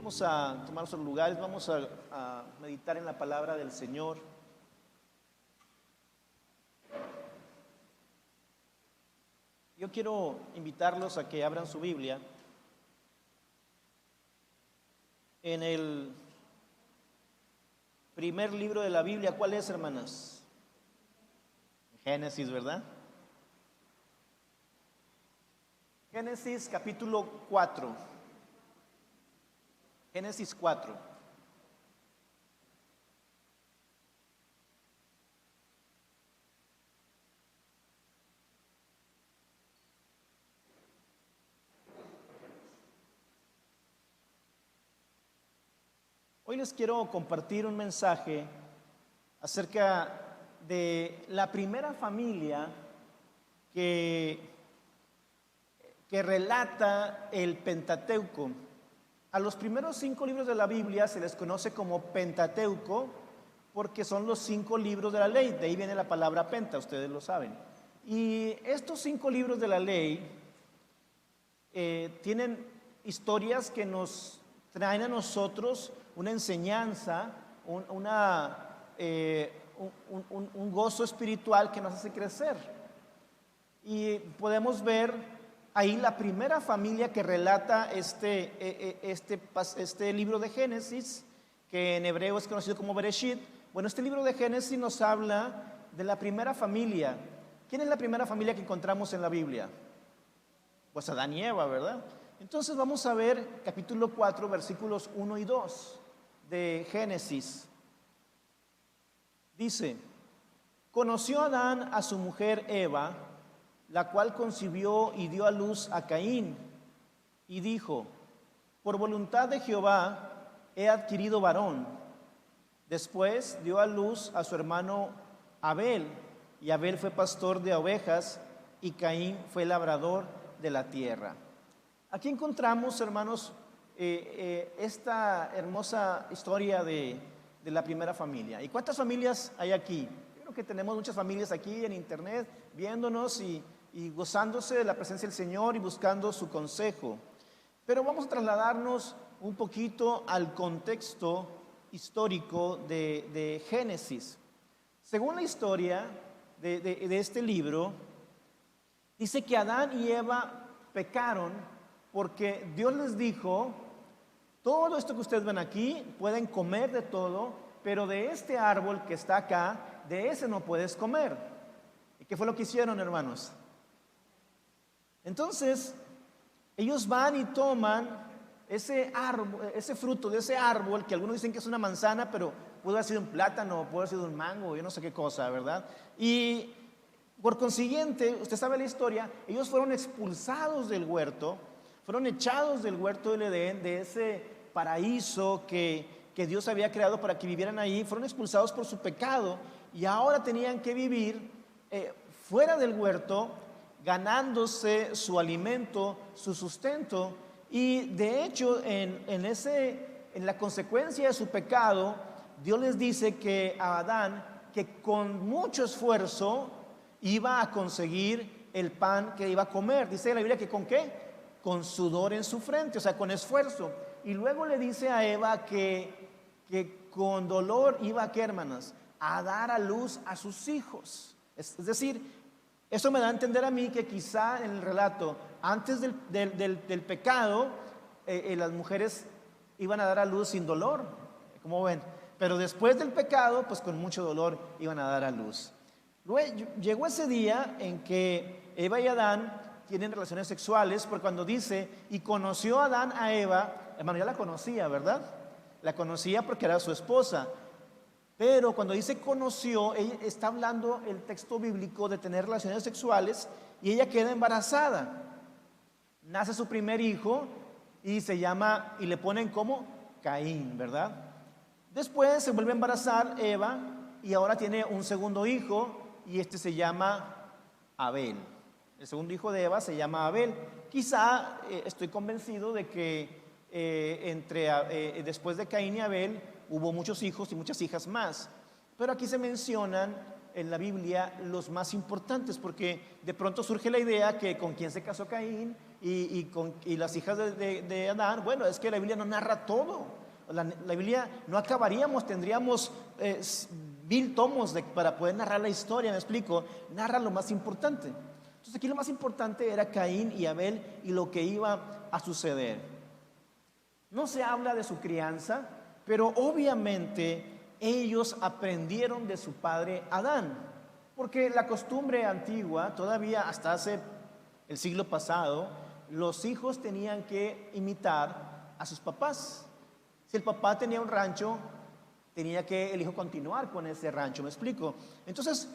Vamos a tomar nuestros lugares, vamos a meditar en la palabra del Señor. Yo quiero invitarlos a que abran su Biblia en el primer libro de la Biblia. ¿Cuál es, hermanas? Génesis, ¿verdad? Génesis capítulo 4. Génesis 4. Hoy les quiero compartir un mensaje acerca de la primera familia que relata el Pentateuco. A los primeros 5 libros de la Biblia se les conoce como Pentateuco porque son los 5 libros de la ley. De ahí viene la palabra penta, ustedes lo saben. Y estos 5 libros de la ley tienen historias que nos traen a nosotros una enseñanza, un gozo espiritual que nos hace crecer. Y podemos ver ahí la primera familia que relata este libro de Génesis, que en hebreo es conocido como Bereshit. Bueno, este libro de Génesis nos habla de la primera familia. ¿Quién es la primera familia que encontramos en la Biblia? Pues Adán y Eva, ¿verdad? Entonces vamos a ver capítulo 4, versículos 1 y 2 de Génesis. Dice: conoció Adán a su mujer Eva, la cual concibió y dio a luz a Caín, y dijo: por voluntad de Jehová he adquirido varón. Después dio a luz a su hermano Abel, y Abel fue pastor de ovejas, y Caín fue labrador de la tierra. Aquí encontramos, hermanos, esta hermosa historia de la primera familia. ¿Y cuántas familias hay aquí? Yo creo que tenemos muchas familias aquí en internet viéndonos y gozándose de la presencia del Señor y buscando su consejo. Pero vamos a trasladarnos un poquito al contexto histórico de Génesis. Según la historia de este libro, dice que Adán y Eva pecaron porque Dios les dijo: todo esto que ustedes ven aquí, pueden comer de todo, pero de este árbol que está acá, de ese no puedes comer. ¿Y qué fue lo que hicieron, hermanos? Entonces, ellos van y toman ese árbol, ese fruto de ese árbol, que algunos dicen que es una manzana, pero puede haber sido un plátano, puede haber sido un mango, yo no sé qué cosa, ¿verdad? Y por consiguiente, usted sabe la historia, ellos fueron expulsados del huerto, fueron echados del huerto del Edén, de ese paraíso que Dios había creado para que vivieran ahí. Fueron expulsados por su pecado y ahora tenían que vivir fuera del huerto, ganándose su alimento, su sustento. Y de hecho, en la consecuencia de su pecado, Dios les dice que a Adán, que con mucho esfuerzo iba a conseguir el pan que iba a comer. Dice la Biblia que ¿con qué? Con sudor en su frente, o sea, con esfuerzo. Y luego le dice a Eva que con dolor iba a, ¿qué, hermanas? A dar a luz a sus hijos. Es decir, eso me da a entender a mí que quizá en el relato, antes del pecado, las mujeres iban a dar a luz sin dolor, como ven. Pero después del pecado, pues con mucho dolor iban a dar a luz. Luego, llegó ese día en que Eva y Adán tienen relaciones sexuales, porque cuando dice: y conoció Adán a Eva, hermano, ya la conocía, ¿verdad? La conocía porque era su esposa. Pero cuando dice conoció, ella está hablando el texto bíblico de tener relaciones sexuales, y ella queda embarazada. Nace su primer hijo y se llama, y le ponen como Caín, ¿verdad? Después se vuelve a embarazar Eva y ahora tiene un segundo hijo, y este se llama Abel. El segundo hijo de Eva se llama Abel. Quizá estoy convencido de que después de Caín y Abel hubo muchos hijos y muchas hijas más. Pero aquí se mencionan en la Biblia los más importantes, porque de pronto surge la idea que con quién se casó Caín y las hijas de Adán. Bueno, es que la Biblia no narra todo. La Biblia no acabaríamos, tendríamos 1000 tomos para poder narrar la historia, me explico, narra lo más importante. Entonces aquí lo más importante era Caín y Abel y lo que iba a suceder. No se habla de su crianza, pero obviamente ellos aprendieron de su padre Adán, porque la costumbre antigua, todavía hasta hace el siglo pasado, los hijos tenían que imitar a sus papás. Si el papá tenía un rancho, tenía que el hijo continuar con ese rancho, ¿me explico? Entonces,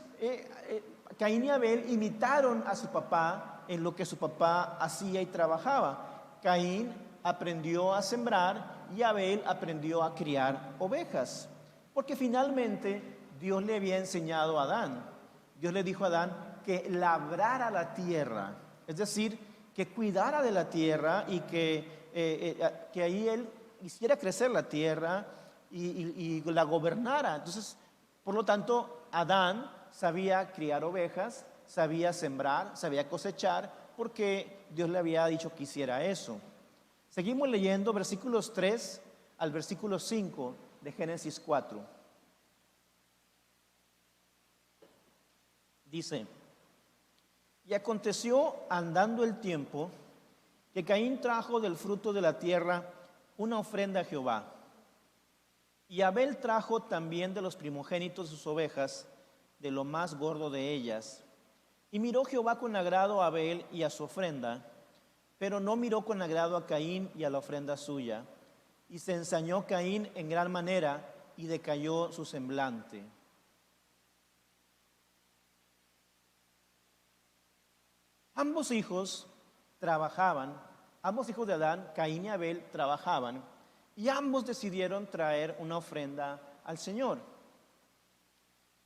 Caín y Abel imitaron a su papá en lo que su papá hacía y trabajaba. Caín aprendió a sembrar y Abel aprendió a criar ovejas, porque finalmente Dios le había enseñado a Adán. Dios le dijo a Adán que labrara la tierra, es decir, que cuidara de la tierra y que ahí él hiciera crecer la tierra y la gobernara. Entonces, por lo tanto, Adán sabía criar ovejas, sabía sembrar, sabía cosechar, porque Dios le había dicho que hiciera eso. Seguimos leyendo versículos 3 al versículo 5 de Génesis 4. Dice: y aconteció andando el tiempo que Caín trajo del fruto de la tierra una ofrenda a Jehová. Y Abel trajo también de los primogénitos de sus ovejas, de lo más gordo de ellas. Y miró Jehová con agrado a Abel y a su ofrenda, pero no miró con agrado a Caín y a la ofrenda suya. Y se ensañó Caín en gran manera y decayó su semblante. Ambos hijos trabajaban, ambos hijos de Adán, Caín y Abel, trabajaban, y ambos decidieron traer una ofrenda al Señor,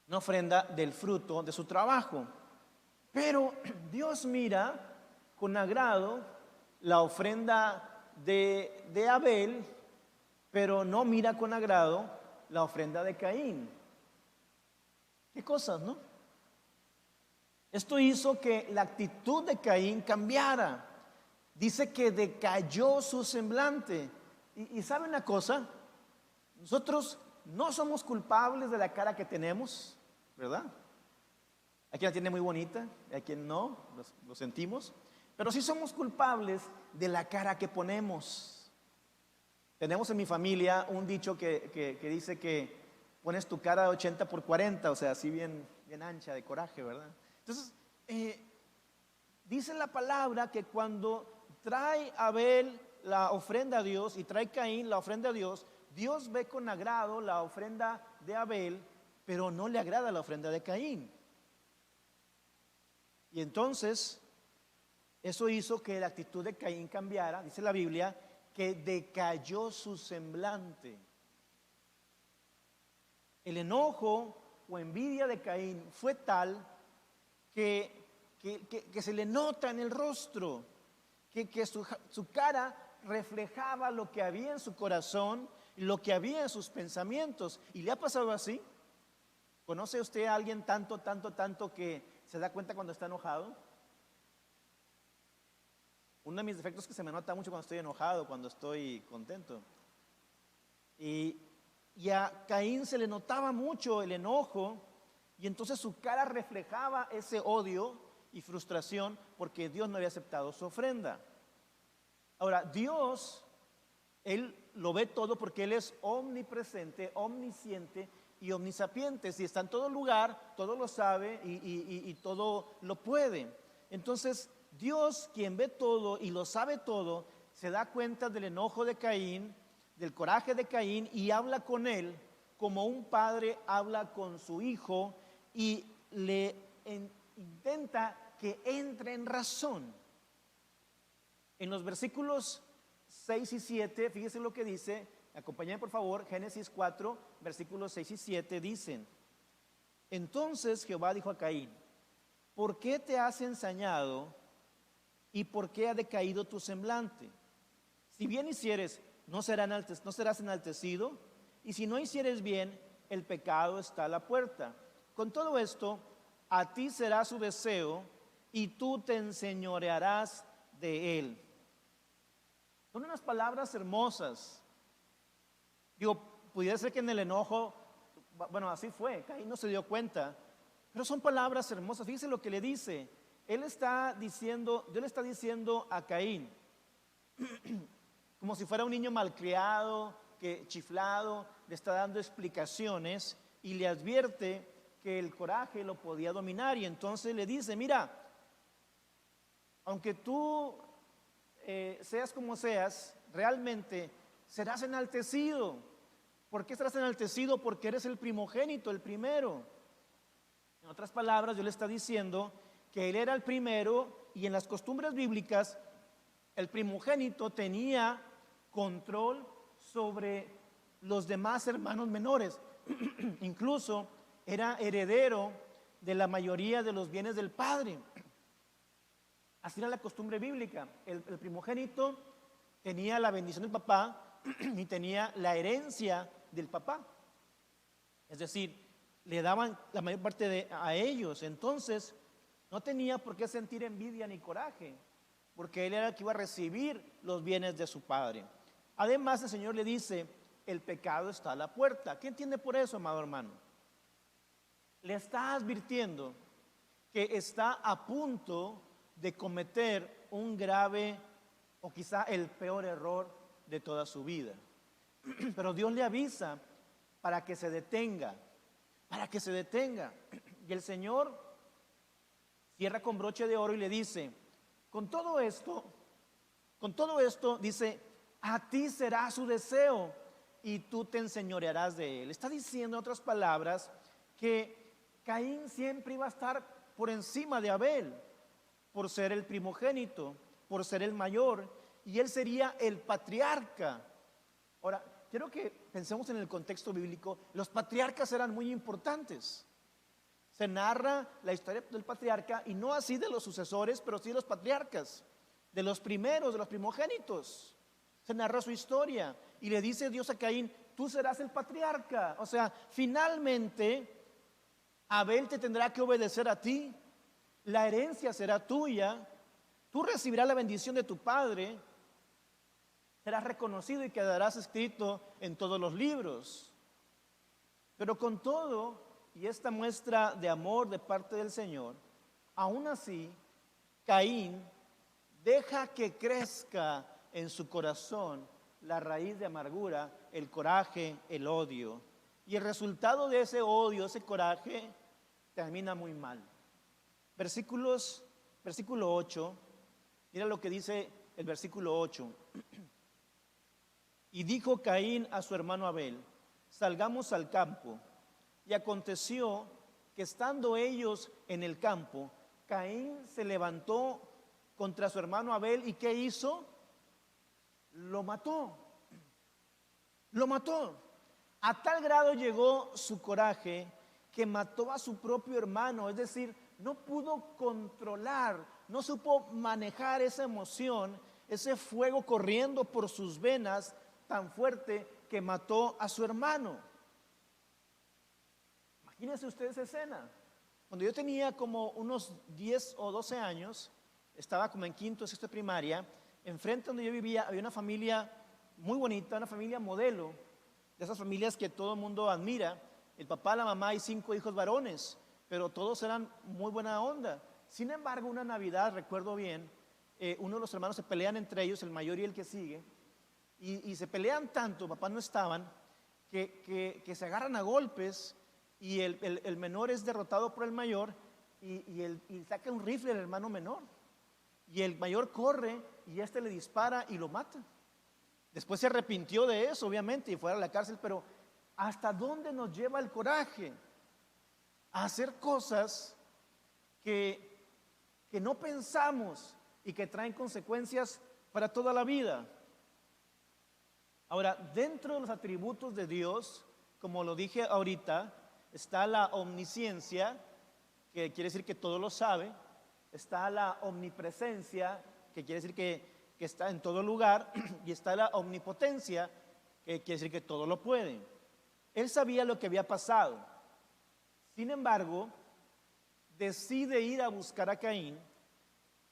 una ofrenda del fruto de su trabajo. Pero Dios mira con agrado la ofrenda de Abel, pero no mira con agrado la ofrenda de Caín. ¿Qué cosas, no? Esto hizo que la actitud de Caín cambiara. Dice que decayó su semblante. Y ¿sabe una cosa? Nosotros no somos culpables de la cara que tenemos, ¿verdad? Hay quien la tiene muy bonita, hay quien no, lo sentimos. Pero sí somos culpables de la cara que ponemos. Tenemos en mi familia un dicho que dice que pones tu cara de 80 por 40, o sea, así bien ancha, de coraje, ¿verdad? Entonces, dice la palabra que cuando trae Abel la ofrenda a Dios y trae Caín la ofrenda a Dios, Dios ve con agrado la ofrenda de Abel, pero no le agrada la ofrenda de Caín. Y entonces, eso hizo que la actitud de Caín cambiara. Dice la Biblia que decayó su semblante. El enojo o envidia de Caín fue tal que se le nota en el rostro, que su cara reflejaba lo que había en su corazón, lo que había en sus pensamientos. ¿Y le ha pasado así? ¿Conoce usted a alguien tanto que se da cuenta cuando está enojado? Uno de mis defectos es que se me nota mucho cuando estoy enojado, cuando estoy contento. Y a Caín se le notaba mucho el enojo, y entonces su cara reflejaba ese odio y frustración porque Dios no había aceptado su ofrenda. Ahora, Dios, Él lo ve todo porque Él es omnipresente, omnisciente y omnisapiente. Si está en todo lugar, todo lo sabe y todo lo puede. Entonces, Dios, quien ve todo y lo sabe todo, se da cuenta del enojo de Caín, del coraje de Caín, y habla con él como un padre habla con su hijo y le intenta que entre en razón. En los versículos 6 y 7, fíjese lo que dice, acompáñenme por favor, Génesis 4, versículos 6 y 7 dicen: entonces Jehová dijo a Caín: ¿por qué te has ensañado y por qué ha decaído tu semblante? Si bien hicieres, no serás enaltecido, y si no hicieres bien, el pecado está a la puerta, con todo esto, a ti será su deseo y tú te enseñorearás de él. Son unas palabras hermosas. Digo, pudiera ser que en el enojo, bueno, así fue, Caín no se dio cuenta, pero son palabras hermosas. Fíjese lo que le dice. Dios le está diciendo a Caín, como si fuera un niño malcriado, que chiflado, le está dando explicaciones y le advierte que el coraje lo podía dominar. Y entonces le dice, mira, aunque tú seas como seas, realmente serás enaltecido. ¿Por qué serás enaltecido? Porque eres el primogénito, el primero. En otras palabras, Dios le está diciendo que él era el primero, y en las costumbres bíblicas el primogénito tenía control sobre los demás hermanos menores. Incluso era heredero de la mayoría de los bienes del padre. Así era la costumbre bíblica. El primogénito tenía la bendición del papá y tenía la herencia del papá. Es decir, le daban la mayor parte a ellos. Entonces, no tenía por qué sentir envidia ni coraje, porque él era el que iba a recibir los bienes de su padre. Además, el Señor le dice, el pecado está a la puerta. ¿Qué entiende por eso, amado hermano? Le está advirtiendo que está a punto de cometer un grave o quizá el peor error de toda su vida. Pero Dios le avisa para que se detenga, para que se detenga. Y el Señor cierra con broche de oro y le dice, con todo esto, dice, a ti será su deseo y tú te enseñorearás de él. Está diciendo en otras palabras que Caín siempre iba a estar por encima de Abel, por ser el primogénito, por ser el mayor, y él sería el patriarca. Ahora, quiero que pensemos en el contexto bíblico. Los patriarcas eran muy importantes. Se narra la historia del patriarca, y no así de los sucesores, pero sí de los patriarcas, de los primeros, de los primogénitos. Se narra su historia y le dice Dios a Caín, tú serás el patriarca. O sea, finalmente Abel te tendrá que obedecer a ti, la herencia será tuya, tú recibirás la bendición de tu padre, serás reconocido y quedarás escrito en todos los libros. Pero con todo, y esta muestra de amor de parte del Señor, aún así, Caín deja que crezca en su corazón la raíz de amargura, el coraje, el odio. Y el resultado de ese odio, ese coraje, termina muy mal. Versículo 8, mira lo que dice el versículo 8. Y dijo Caín a su hermano Abel, salgamos al campo. Y aconteció que estando ellos en el campo, Caín se levantó contra su hermano Abel. ¿Y qué hizo? Lo mató. Lo mató. A tal grado llegó su coraje que mató a su propio hermano. Es decir, no pudo controlar, no supo manejar esa emoción, ese fuego corriendo por sus venas tan fuerte que mató a su hermano. Imagínense ustedes esa escena. Cuando yo tenía como unos 10 o 12 años, estaba como en quinto o sexto de primaria, enfrente donde yo vivía había una familia muy bonita, una familia modelo, de esas familias que todo el mundo admira. El papá, la mamá y 5 hijos varones, pero todos eran muy buena onda. Sin embargo, una Navidad, recuerdo bien, uno de los hermanos se pelean entre ellos, el mayor y el que sigue, y se pelean tanto, papá no estaban, que se agarran a golpes, y el menor es derrotado por el mayor, y saca un rifle el hermano menor, y el mayor corre y este le dispara y lo mata. Después se arrepintió de eso, obviamente, y fue a la cárcel. Pero ¿hasta dónde nos lleva el coraje? A hacer cosas que no pensamos y que traen consecuencias para toda la vida. Ahora, dentro de los atributos de Dios, como lo dije ahorita, está la omnisciencia, que quiere decir que todo lo sabe. Está la omnipresencia, que quiere decir que está en todo lugar. Y está la omnipotencia, que quiere decir que todo lo puede. Él sabía lo que había pasado. Sin embargo, decide ir a buscar a Caín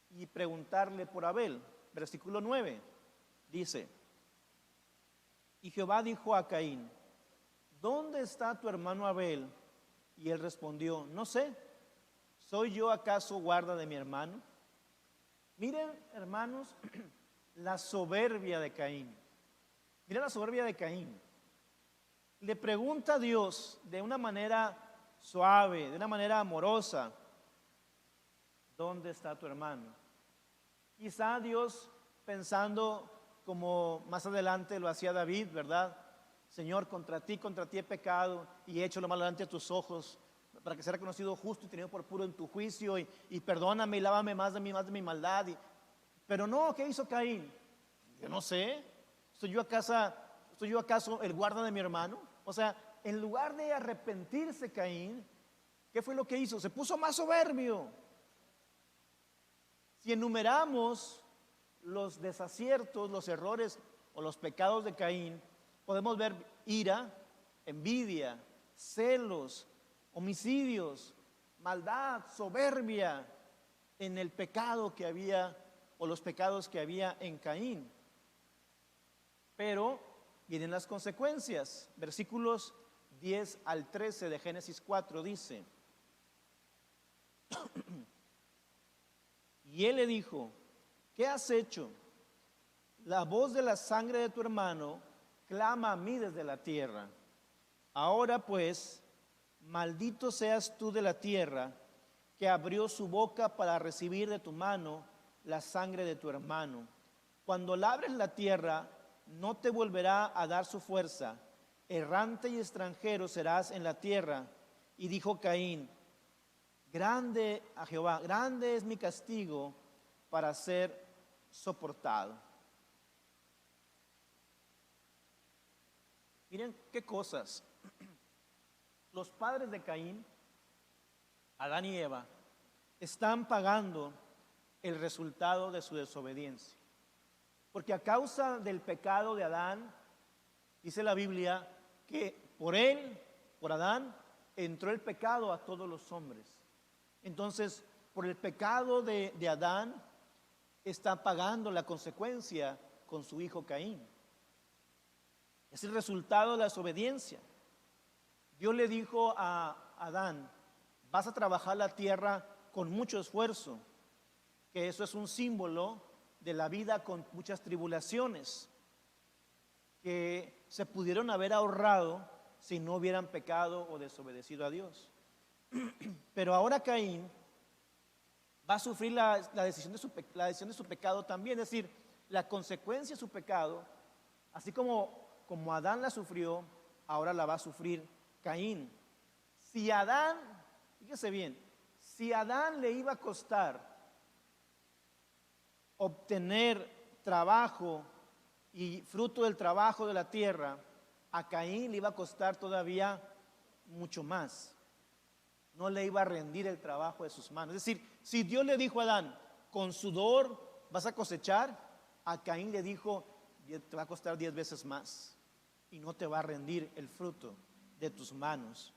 y preguntarle por Abel. Versículo 9 dice: y Jehová dijo a Caín: ¿dónde está tu hermano Abel? Y él respondió: no sé, ¿soy yo acaso guarda de mi hermano? Miren, hermanos, la soberbia de Caín. Miren la soberbia de Caín. Le pregunta a Dios de una manera suave, de una manera amorosa: ¿dónde está tu hermano? Quizá Dios, pensando como más adelante lo hacía David, ¿verdad? Señor, contra ti he pecado y he hecho lo malo delante de tus ojos, para que sea reconocido justo y tenido por puro en tu juicio, y perdóname y lávame más de mi maldad. Pero no, ¿qué hizo Caín? Yo no sé. ¿Soy yo acaso el guarda de mi hermano? O sea, en lugar de arrepentirse Caín, ¿qué fue lo que hizo? Se puso más soberbio. Si enumeramos los desaciertos, los errores o los pecados de Caín, podemos ver ira, envidia, celos, homicidios, maldad, soberbia en el pecado que había, o los pecados que había en Caín. Pero vienen las consecuencias. Versículos 10 al 13 de Génesis 4 dice: y él le dijo: ¿qué has hecho? La voz de la sangre de tu hermano clama a mí desde la tierra. Ahora pues, maldito seas tú de la tierra, que abrió su boca para recibir de tu mano la sangre de tu hermano. Cuando labres la tierra, no te volverá a dar su fuerza. Errante y extranjero serás en la tierra. Y dijo Caín a Jehová: grande es mi castigo para ser soportado. Miren qué cosas. Los padres de Caín, Adán y Eva, están pagando el resultado de su desobediencia. Porque a causa del pecado de Adán, dice la Biblia que por él, por Adán, entró el pecado a todos los hombres. Entonces, por el pecado de Adán, está pagando la consecuencia con su hijo Caín. Es el resultado de la desobediencia. Dios le dijo a Adán: vas a trabajar la tierra con mucho esfuerzo, que eso es un símbolo de la vida con muchas tribulaciones, que se pudieron haber ahorrado si no hubieran pecado o desobedecido a Dios. Pero ahora Caín va a sufrir la decisión de su pecado también, es decir, la consecuencia de su pecado, así como Adán la sufrió, ahora la va a sufrir Caín. Si Adán, fíjese bien, si a Adán le iba a costar obtener trabajo y fruto del trabajo de la tierra, a Caín le iba a costar todavía mucho más. No le iba a rendir el trabajo de sus manos. Es decir, si Dios le dijo a Adán: con sudor vas a cosechar, a Caín le dijo: te va a costar 10 veces más y no te va a rendir el fruto de tus manos.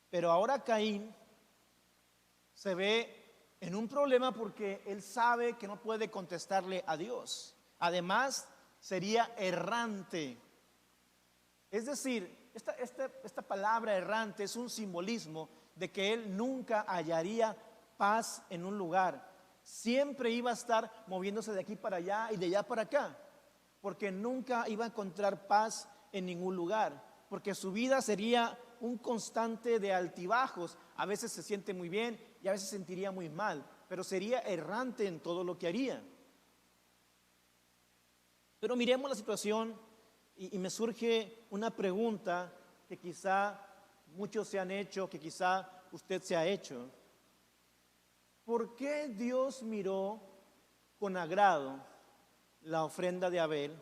Pero ahora Caín se ve en un problema porque él sabe que no puede contestarle a Dios. Además, sería errante. Es decir, esta palabra errante es un simbolismo de que él nunca hallaría paz en un lugar. Siempre iba a estar moviéndose de aquí para allá y de allá para acá, porque nunca iba a encontrar paz en ningún lugar, porque su vida sería un constante de altibajos. A veces se siente muy bien y a veces se sentiría muy mal, pero sería errante en todo lo que haría. Pero miremos la situación y me surge una pregunta que quizá muchos se han hecho, que quizá usted se ha hecho. ¿Por qué Dios miró con agrado la ofrenda de Abel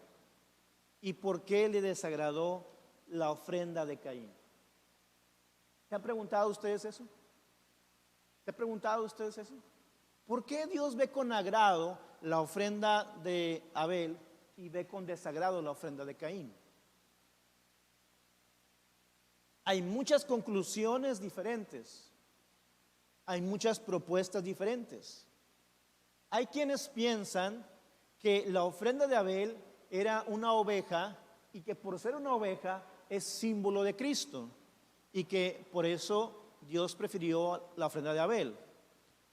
y por qué le desagradó la ofrenda de Caín? ¿Se han preguntado ustedes eso? ¿Se han preguntado ustedes eso? ¿Por qué Dios ve con agrado la ofrenda de Abel y ve con desagrado la ofrenda de Caín? Hay muchas conclusiones diferentes. hay muchas propuestas diferentes. Hay quienes piensan que la ofrenda de Abel era una oveja y que por ser una oveja es símbolo de Cristo y que por eso Dios prefirió la ofrenda de Abel.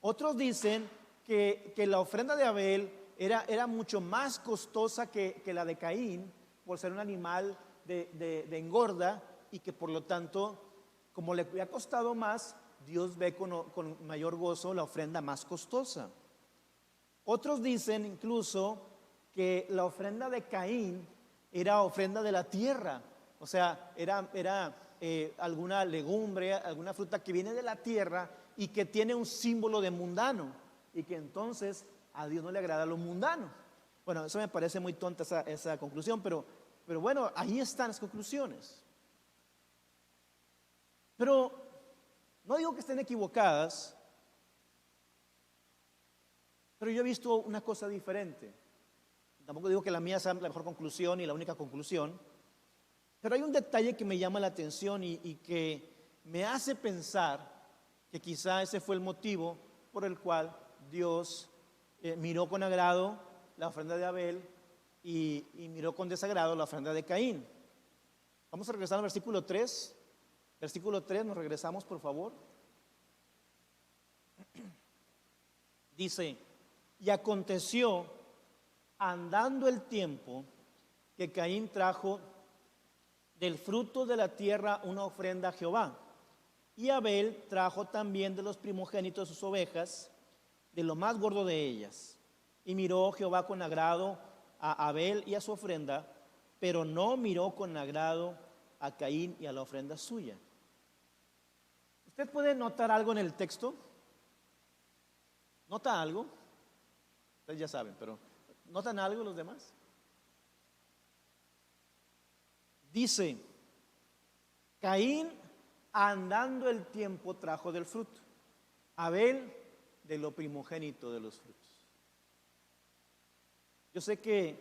Otros dicen que la ofrenda de Abel era mucho más costosa que la de Caín por ser un animal de engorda y que por lo tanto, como le había costado más, Dios ve con mayor gozo la ofrenda más costosa. Otros dicen incluso que la ofrenda de Caín era ofrenda de la tierra, o sea, era alguna legumbre, alguna fruta que viene de la tierra y que tiene un símbolo de mundano y que entonces a Dios no le agrada lo mundano. Bueno, eso me parece muy tonta esa conclusión, pero bueno, ahí están las conclusiones. Pero no digo que estén equivocadas, pero yo he visto una cosa diferente. Tampoco digo que la mía sea la mejor conclusión y la única conclusión, pero hay un detalle que me llama la atención y que me hace pensar que quizá ese fue el motivo por el cual Dios miró con agrado la ofrenda de Abel y miró con desagrado la ofrenda de Caín. Vamos a regresar al versículo 3. Versículo 3, nos regresamos por favor. Dice: y aconteció, andando el tiempo, que Caín trajo del fruto de la tierra una ofrenda a Jehová. Y Abel trajo también de los primogénitos de sus ovejas, de lo más gordo de ellas. Y miró Jehová con agrado a Abel y a su ofrenda, pero no miró con agrado a Caín y a la ofrenda suya. ¿Usted puede notar algo en el texto? ¿Nota algo? Ustedes ya saben, pero ¿notan algo los demás? Dice: Caín, andando el tiempo, trajo del fruto. Abel, de lo primogénito de los frutos. Yo sé que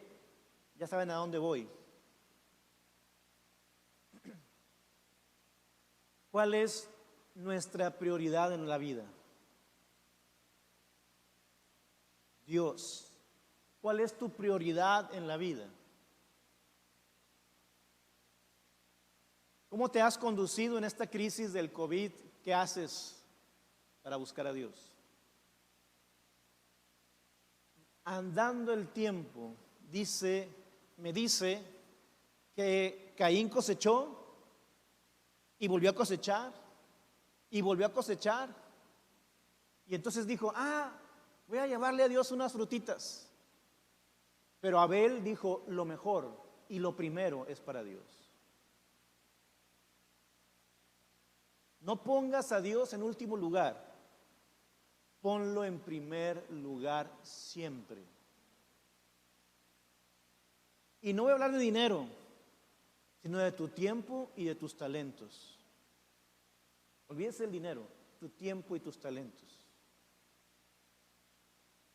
ya saben a dónde voy. ¿Cuál es nuestra prioridad en la vida? Dios. ¿Cuál es tu prioridad en la vida? ¿Cómo te has conducido en esta crisis del COVID? ¿Qué haces para buscar a Dios? Andando el tiempo, me dice que Caín cosechó y volvió a cosechar y volvió a cosechar. Y entonces dijo: voy a llevarle a Dios unas frutitas. Pero Abel dijo: lo mejor y lo primero es para Dios. No pongas a Dios en último lugar, ponlo en primer lugar siempre. Y no voy a hablar de dinero, sino de tu tiempo y de tus talentos. Olvídese del dinero, tu tiempo y tus talentos.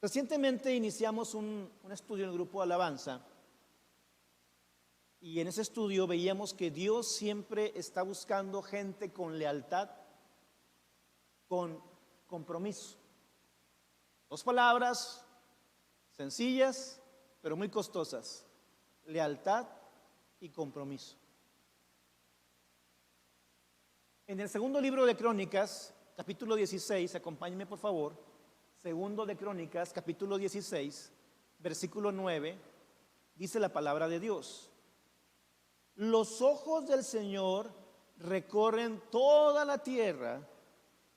Recientemente iniciamos un estudio en el grupo de alabanza y en ese estudio veíamos que Dios siempre está buscando gente con lealtad, con compromiso. Dos palabras sencillas, pero muy costosas: lealtad y compromiso. En el segundo libro de Crónicas, capítulo 16, acompáñenme por favor. Segundo de Crónicas, capítulo 16, versículo 9, dice la palabra de Dios: los ojos del Señor recorren toda la tierra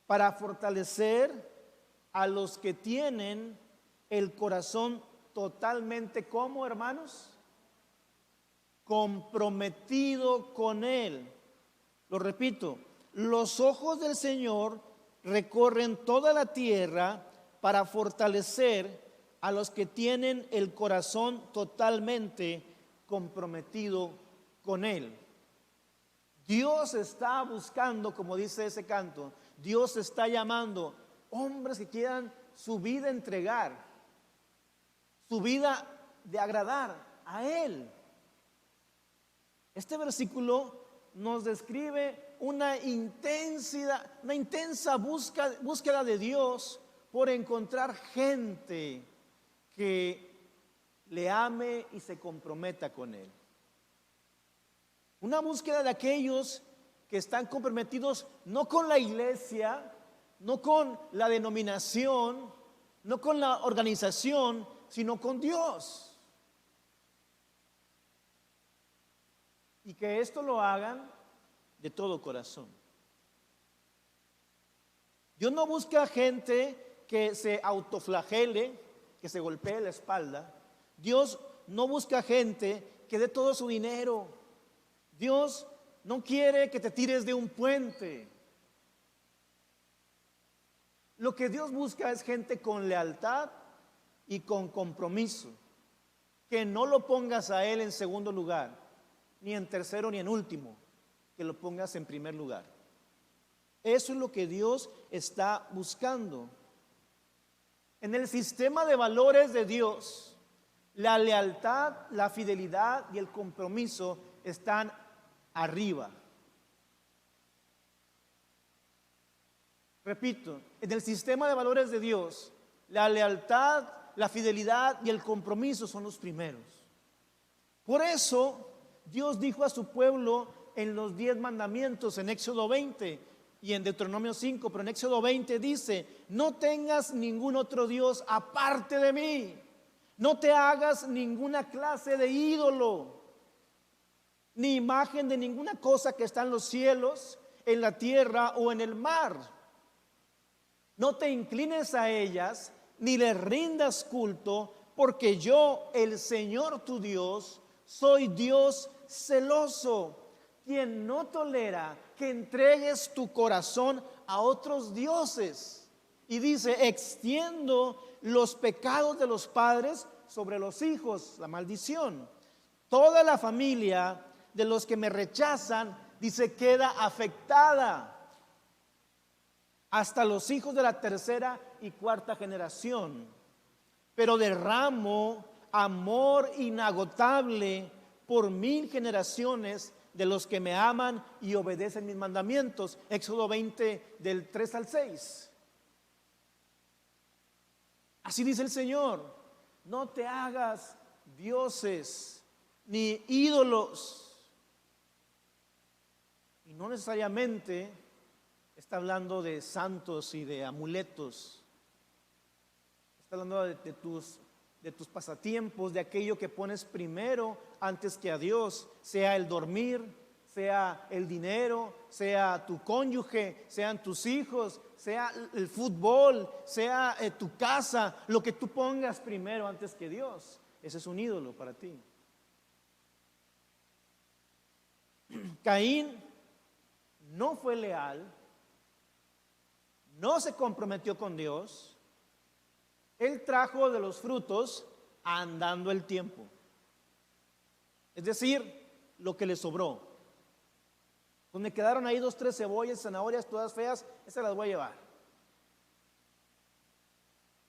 para fortalecer a los que tienen el corazón totalmente, ¿cómo, hermanos? Comprometido con Él. Lo repito: los ojos del Señor recorren toda la tierra para fortalecer a los que tienen el corazón totalmente comprometido con Él. Dios está buscando, como dice ese canto, Dios está llamando hombres que quieran su vida entregar, su vida de agradar a Él. Este versículo nos describe una intensa búsqueda de Dios por encontrar gente que le ame y se comprometa con Él. Una búsqueda de aquellos que están comprometidos no con la iglesia, no con la denominación, no con la organización, sino con Dios. Y que esto lo hagan de todo corazón. Dios no busca gente que se autoflagele, que se golpee la espalda. Dios no busca gente que dé todo su dinero. Dios no quiere que te tires de un puente. Lo que Dios busca es gente con lealtad y con compromiso. Que no lo pongas a Él en segundo lugar, ni en tercero ni en último, que lo pongas en primer lugar. Eso es lo que Dios está buscando. En el sistema de valores de Dios, la lealtad, la fidelidad y el compromiso están arriba. Repito, en el sistema de valores de Dios, la lealtad, la fidelidad y el compromiso son los primeros. Por eso, Dios dijo a su pueblo en los 10 mandamientos, en Éxodo 20 y en Deuteronomio 5, pero en Éxodo 20 dice: no tengas ningún otro Dios aparte de mí, no te hagas ninguna clase de ídolo, ni imagen de ninguna cosa que está en los cielos, en la tierra o en el mar. No te inclines a ellas, ni les rindas culto, porque yo, el Señor tu Dios, soy Dios celoso, quien no tolera que entregues tu corazón a otros dioses. Y dice: extiendo los pecados de los padres sobre los hijos, la maldición. Toda la familia de los que me rechazan, dice, queda afectada, hasta los hijos de la tercera y cuarta generación. Pero derramo amor inagotable por 1000 generaciones de los que me aman y obedecen mis mandamientos. Éxodo 20 del 3 al 6. Así dice el Señor: no te hagas dioses ni ídolos. Y no necesariamente está hablando de santos y de amuletos. Está hablando de tus pasatiempos, de aquello que pones primero antes que a Dios, sea el dormir, sea el dinero, sea tu cónyuge, sean tus hijos, sea el fútbol, sea tu casa, lo que tú pongas primero antes que Dios. Ese es un ídolo para ti. Caín no fue leal, no se comprometió con Dios. Él trajo de los frutos andando el tiempo, es decir, lo que le sobró. Pues me quedaron ahí 2, 3 cebollas, zanahorias, todas feas, esas las voy a llevar.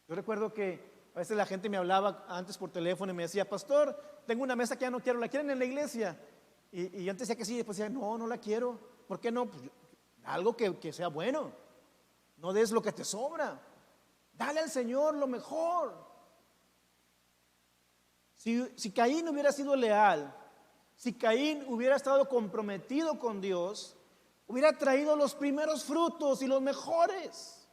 Yo recuerdo que a veces la gente me hablaba antes por teléfono y me decía: pastor, tengo una mesa que ya no quiero, ¿la quieren en la iglesia? Y yo antes decía que sí, después decía: no la quiero. ¿Por qué no? Pues algo que sea bueno. No des lo que te sobra. Dale al Señor lo mejor. Si Caín hubiera sido leal, si Caín hubiera estado comprometido con Dios, hubiera traído los primeros frutos y los mejores.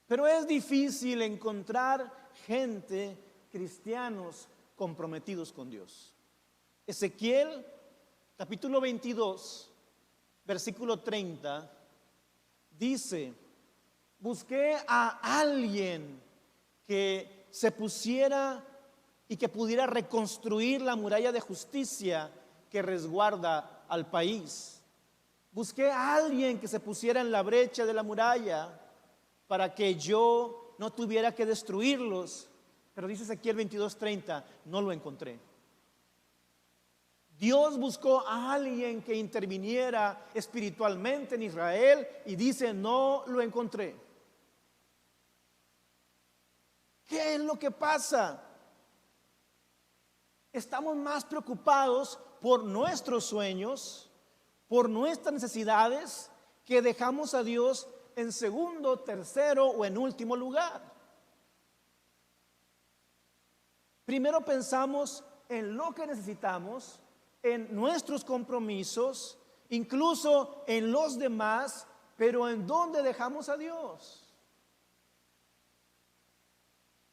Pero es difícil encontrar gente, cristianos comprometidos con Dios. Ezequiel capítulo 22, versículo 30 dice: busqué a alguien que se pusiera y que pudiera reconstruir la muralla de justicia que resguarda al país. Busqué a alguien que se pusiera en la brecha de la muralla para que yo no tuviera que destruirlos. Pero dice Ezequiel 22:30, no lo encontré. Dios buscó a alguien que interviniera espiritualmente en Israel y dice: no lo encontré. ¿Qué es lo que pasa? Estamos más preocupados por nuestros sueños, por nuestras necesidades, que dejamos a Dios en segundo, tercero o en último lugar. Primero pensamos en lo que necesitamos, en nuestros compromisos, incluso en los demás, pero ¿en dónde dejamos a Dios?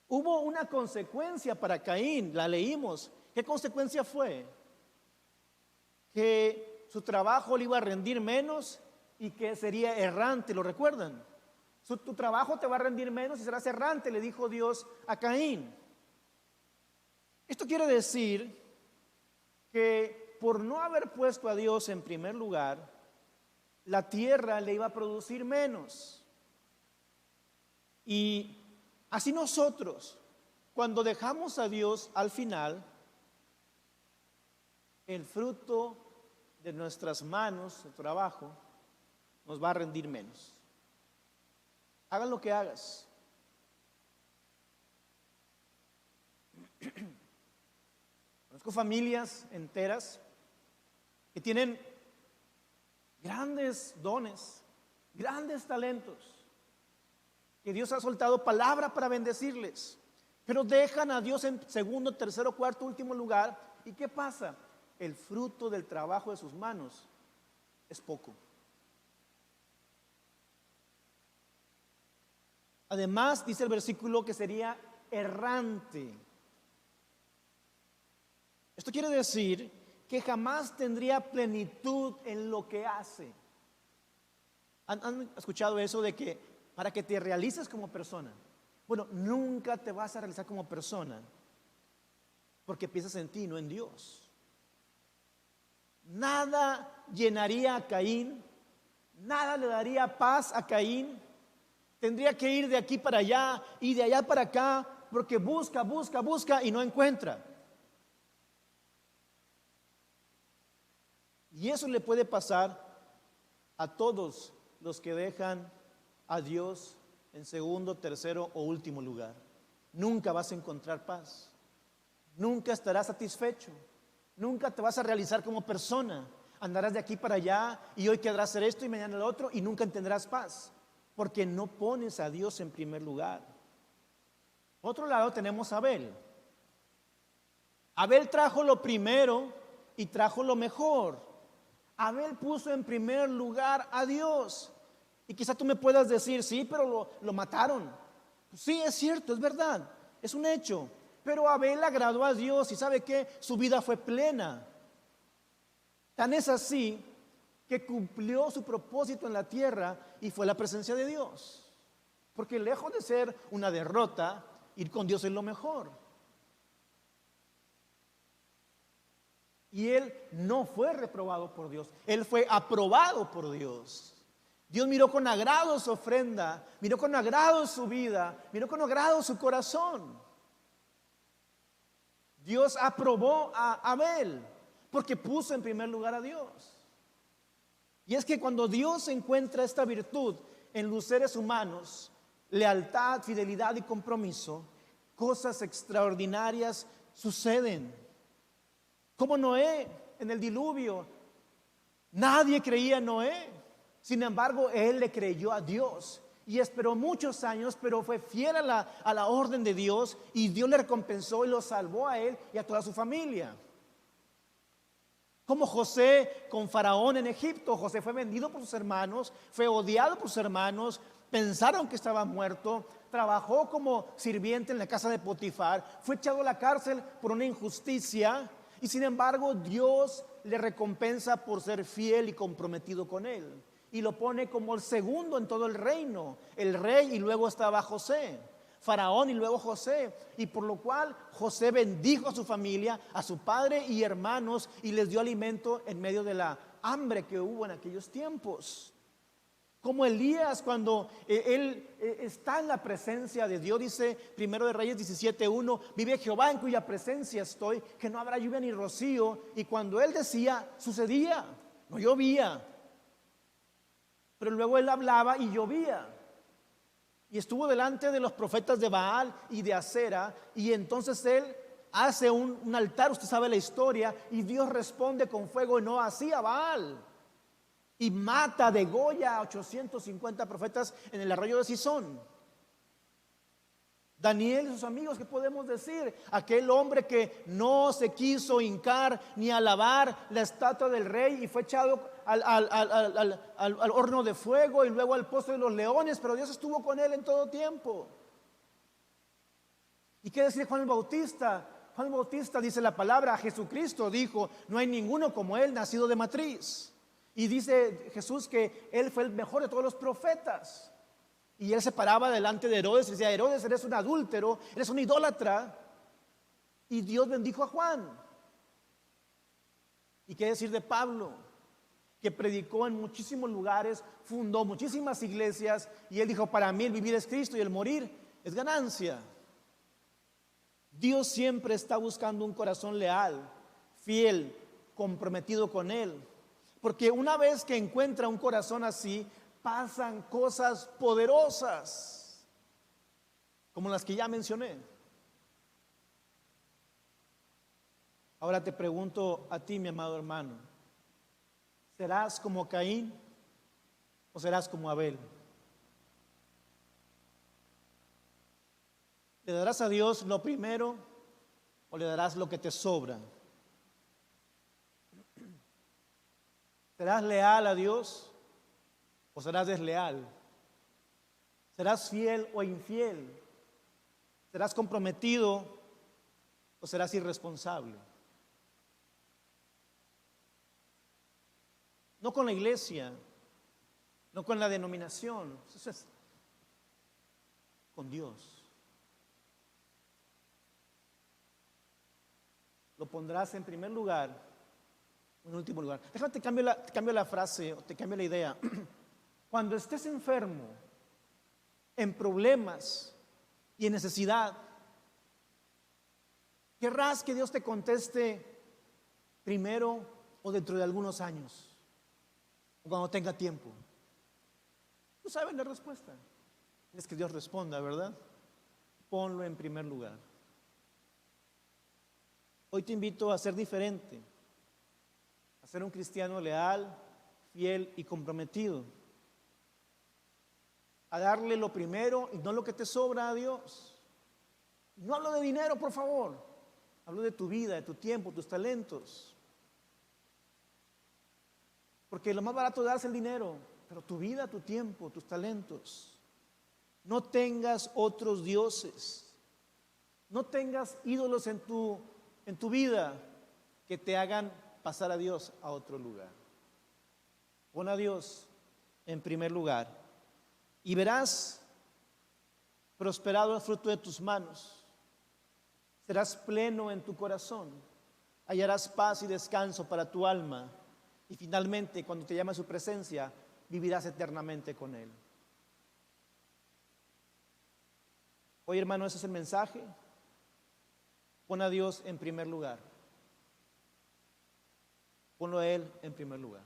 Hubo una consecuencia para Caín, la leímos. ¿Qué consecuencia fue? Que su trabajo le iba a rendir menos y que sería errante, ¿lo recuerdan? Tu trabajo te va a rendir menos y serás errante, le dijo Dios a Caín. Esto quiere decir que por no haber puesto a Dios en primer lugar, la tierra le iba a producir menos. Y así nosotros, cuando dejamos a Dios al final, el fruto de nuestras manos, el trabajo, nos va a rendir menos. Hagan lo que hagas. Conozco familias enteras que tienen grandes dones, grandes talentos, que Dios ha soltado palabra para bendecirles, pero dejan a Dios en segundo, tercero, cuarto, último lugar. ¿Y qué pasa? El fruto del trabajo de sus manos es poco. Además, dice el versículo que sería errante. Esto quiere decir que jamás tendría plenitud en lo que hace. ¿Han escuchado eso de que para que te realices como persona? Bueno, nunca te vas a realizar como persona porque piensas en ti, no en Dios. Nada llenaría a Caín, nada le daría paz a Caín. Tendría que ir de aquí para allá y de allá para acá porque busca y no encuentra. Y eso le puede pasar a todos los que dejan a Dios en segundo, tercero o último lugar. Nunca vas a encontrar paz. Nunca estarás satisfecho. Nunca te vas a realizar como persona. Andarás de aquí para allá y hoy querrás hacer esto y mañana lo otro y nunca tendrás paz. Porque no pones a Dios en primer lugar. Por otro lado tenemos a Abel. Abel trajo lo primero y trajo lo mejor. Abel puso en primer lugar a Dios. Y quizá tú me puedas decir, sí, pero lo mataron. Sí, es cierto, es verdad, es un hecho. Pero Abel agradó a Dios y ¿sabe qué? Su vida fue plena. Tan es así que cumplió su propósito en la tierra y fue la presencia de Dios. Porque lejos de ser una derrota, ir con Dios es lo mejor. Y él no fue reprobado por Dios, él fue aprobado por Dios. Dios miró con agrado su ofrenda, miró con agrado su vida, miró con agrado su corazón. Dios aprobó a Abel porque puso en primer lugar a Dios. Y es que cuando Dios encuentra esta virtud en los seres humanos, lealtad, fidelidad y compromiso, cosas extraordinarias suceden. Como Noé en el diluvio, nadie creía en Noé. Sin embargo, él le creyó a Dios y esperó muchos años, pero fue fiel a la orden de Dios y Dios le recompensó y lo salvó a él y a toda su familia. Como José con Faraón en Egipto, José fue vendido por sus hermanos, fue odiado por sus hermanos, pensaron que estaba muerto, trabajó como sirviente en la casa de Potifar, fue echado a la cárcel por una injusticia y sin embargo Dios le recompensa por ser fiel y comprometido con él. Y lo pone como el segundo en todo el reino, el rey y luego estaba José, Faraón y luego José, y por lo cual José bendijo a su familia, a su padre y hermanos y les dio alimento en medio de la hambre que hubo en aquellos tiempos. Como Elías cuando él está en la presencia de Dios, dice Primero de Reyes 17:1, vive Jehová en cuya presencia estoy, que no habrá lluvia ni rocío, y cuando él decía, sucedía, no llovía. Pero luego él hablaba y llovía. Y estuvo delante de los profetas de Baal y de Acera. Y entonces él hace un altar, usted sabe la historia, y Dios responde con fuego y no así a Baal. Y mata, degolla a 850 profetas en el arroyo de Sison. Daniel y sus amigos, ¿qué podemos decir? Aquel hombre que no se quiso hincar ni alabar la estatua del rey y fue echado al horno de fuego y luego al pozo de los leones, pero Dios estuvo con él en todo tiempo. ¿Y qué decir Juan el Bautista? Juan el Bautista, dice la palabra, Jesucristo dijo: no hay ninguno como él, nacido de matriz. Y dice Jesús que él fue el mejor de todos los profetas. Y él se paraba delante de Herodes y decía: Herodes, eres un adúltero, eres un idólatra. Y Dios bendijo a Juan. ¿Y qué decir de Pablo? Que predicó en muchísimos lugares, fundó muchísimas iglesias, y él dijo: para mí el vivir es Cristo y el morir es ganancia. Dios siempre está buscando un corazón leal, fiel, comprometido con Él. Porque una vez que encuentra un corazón así, pasan cosas poderosas, como las que ya mencioné. Ahora te pregunto a ti, mi amado hermano: ¿serás como Caín o serás como Abel? ¿Le darás a Dios lo primero o le darás lo que te sobra? ¿Serás leal a Dios o serás desleal? ¿Serás fiel o infiel? ¿Serás comprometido o serás irresponsable? No con la iglesia, no con la denominación, eso es con Dios. ¿Lo pondrás en primer lugar o en último lugar? Déjame te cambio la frase, o te cambio la idea. Cuando estés enfermo, en problemas y en necesidad, ¿querrás que Dios te conteste primero o dentro de algunos años? O cuando tenga tiempo. Tú sabes la respuesta. Es que Dios responda, ¿verdad? Ponlo en primer lugar. Hoy te invito a ser diferente, a ser un cristiano leal, fiel y comprometido, a darle lo primero y no lo que te sobra a Dios. No hablo de dinero, por favor, hablo de tu vida, de tu tiempo, tus talentos. Porque lo más barato de dar es el dinero, pero tu vida, tu tiempo, tus talentos. No tengas otros dioses, no tengas ídolos en tu vida que te hagan pasar a Dios a otro lugar. Pon a Dios en primer lugar y verás prosperado el fruto de tus manos. Serás pleno en tu corazón, hallarás paz y descanso para tu alma, y finalmente, cuando te llame a su presencia, vivirás eternamente con Él. Hoy, hermano, ese es el mensaje. Pon a Dios en primer lugar. Ponlo a Él en primer lugar.